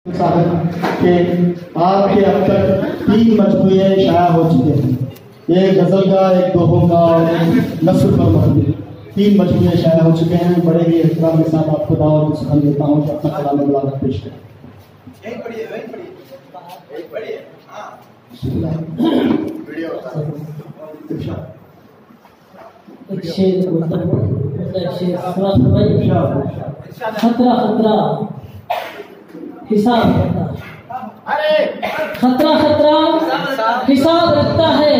के आपके अब तक 3 मजमूए शाया हो चुके हैं। एक गज़ल का, एक दोहों का और एक नस्र पर मबनी 3 मजमूए शाया हो चुके हैं। बड़े ही एहतराम के साथ आपको दावत में सुखन देता हूँ कि अपना कलाम मुबारक पेश करें। हिसाब खतरा हिसाब रखता है,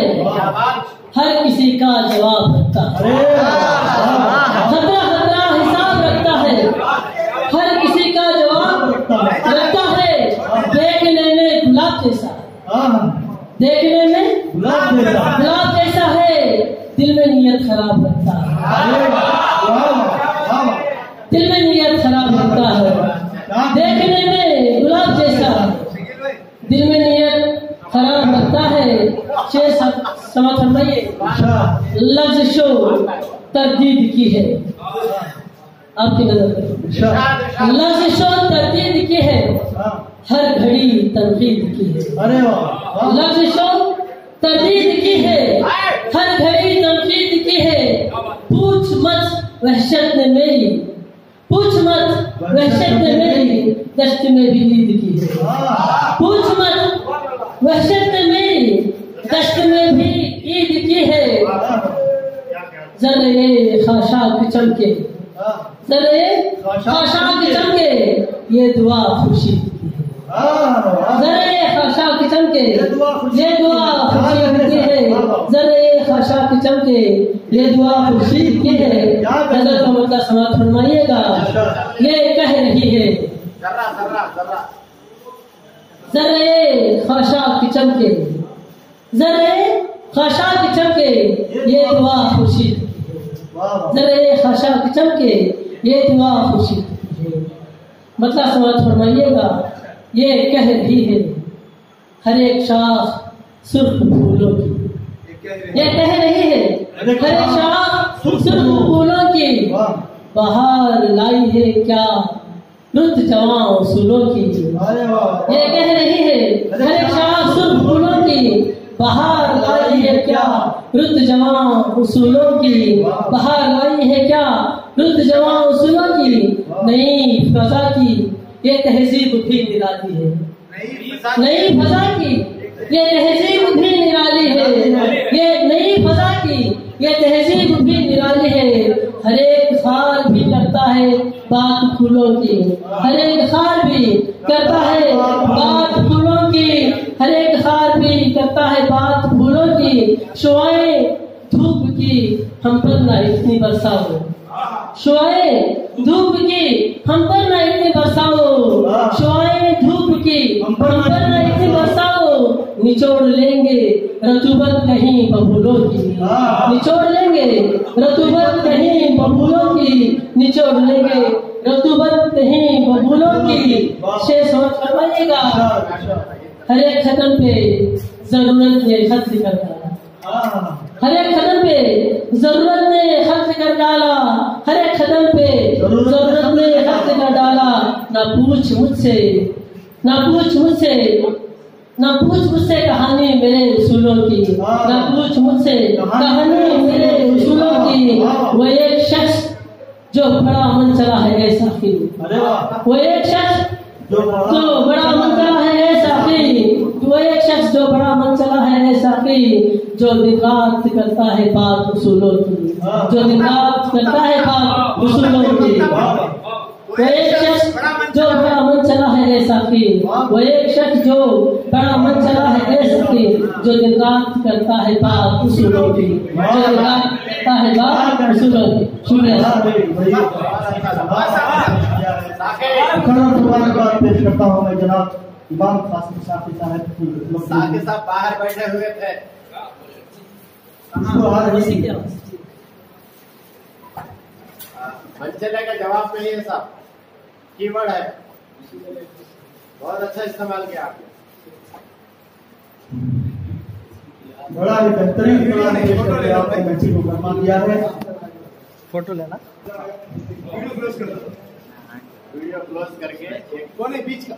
हर किसी का जवाब रखता है। खतरा हिसाब रखता है, हर किसी का जवाब रखता है। देखने में गुलाब जैसा, देखने में गुलाब जैसा है, दिल में नियत खराब रखता है। दिल में नियत खराब रखता है। देखने में गुलाब जैसा, दिल में नियत खराब रखता है। शेर समझ फरमाइए। लफ्ज़ शो तरदीद की है, आपकी नजर। लफ्ज़ शो तरदीद की है, हर घड़ी तनकीद की है। लफ्ज़ शो तरदीद की है, हर घड़ी तनकीद की है। पूछ मत वहशत ने मेरी, पूछ मत वहशत ने मेरी दश्त में भी ईद की है। पूछ मत वहशत ने मेरी दश्त में भी ईद की है। ज़रे खाशाक चमके, ज़रे खाशाक चमके, ये दुआ खुर्शीद की है। ज़रे खाशाक चमके, ये दुआ खुर्शीद की है। ज़रे खाशाक चमके, ये दुआ खुर्शीद की है। गज़ल का मतलब समाप्त फरमाइएगा। ये कह रही है, ज़रे खाशाक चमके, ज़रे खाशाक चमके, ये दुआ खुर्शीद। ज़रे खाशाक चमके, ये दुआ खुर्शीद। मतलब समाप्त फरमाइएगा। ये कह रही है, हर एक शाख सुर्ख फूलों की। ये कह रही है, हर एक शाख सुर्ख फूलों की। बाहर लाई है क्या रुत जवां उसूलों की। ये कह रही है, हर एक शाख सुर्ख फूलों की। बाहर लाई है क्या रुत जवां उसूलों की। बाहर लाई है क्या रुत जवां उसूलों की। नई फजा की ये तहजीब भी निराली है। नई फजा की ये तहजीब भी निराली है। ये नई फजा की ये तहजीब भी निराली है। हर एक खार भी करता है बात फूलों की। हर एक खार भी करता है बात फूलों की। हर एक खार भी करता है बात फूलों की। शुआएं धूप की हम पर ना इतनी बरसाओ। शुआएं धूप की हम पर ना इतनी बरसाओ। शुआएं धूप की हम पर ना इतनी बरसाओ। निचोड़ लेंगे रतूबत कहीं बबूलों की। निचोड़ लेंगे रतूबत कहीं बबूलों की। निचोड़ लेंगे रतूबत कहीं बबूलों की। शेर समझ फरमाइएगा। हर एक कदम पे जरूरत ने खर्च कर डाला। हर एक कदम पे जरूरत ने खर्च कर डाला। हर एक कदम पे जरूरत ने खर्च कर डाला। ना पूछ मुझसे, ना पूछ मुझसे, ना पूछ मुझसे कहानी मेरे उसूलों की। ना पूछ मुझसे कहानी मेरे उसूलों की। वो एक शख्स जो बड़ा मन चला है ऐसा की। वो एक शख्स जो बड़ा मन चला है ऐसा की। वो एक शख्स जो बड़ा मन चला है ऐसा की। जो दिक्कत करता है बात उसूलों की। जो दिक्कत करता है बात उसूलों की। वो एक शख्स जो बड़ा मन चला है ऐसा की। वो एक शख्स जो बड़ा मन चला है ऐसा की। जो दिन रात करता है बात उसूलों की। जो दिन रात करता है बात उसूलों की। शुक्रिया। पेश करता हूँ मैं जनाब इमाम कासिम साफी साहब बाहर बैठे हुए थे। मंचले का जवाब नहीं है साहब, कीवर्ड है। बहुत अच्छा इस्तेमाल किया आपने। बड़ा ही बेहतरीन आपने बच्ची को फरमा दिया है। फोटो लेना, वीडियो क्लोज करके एक कोने बीच का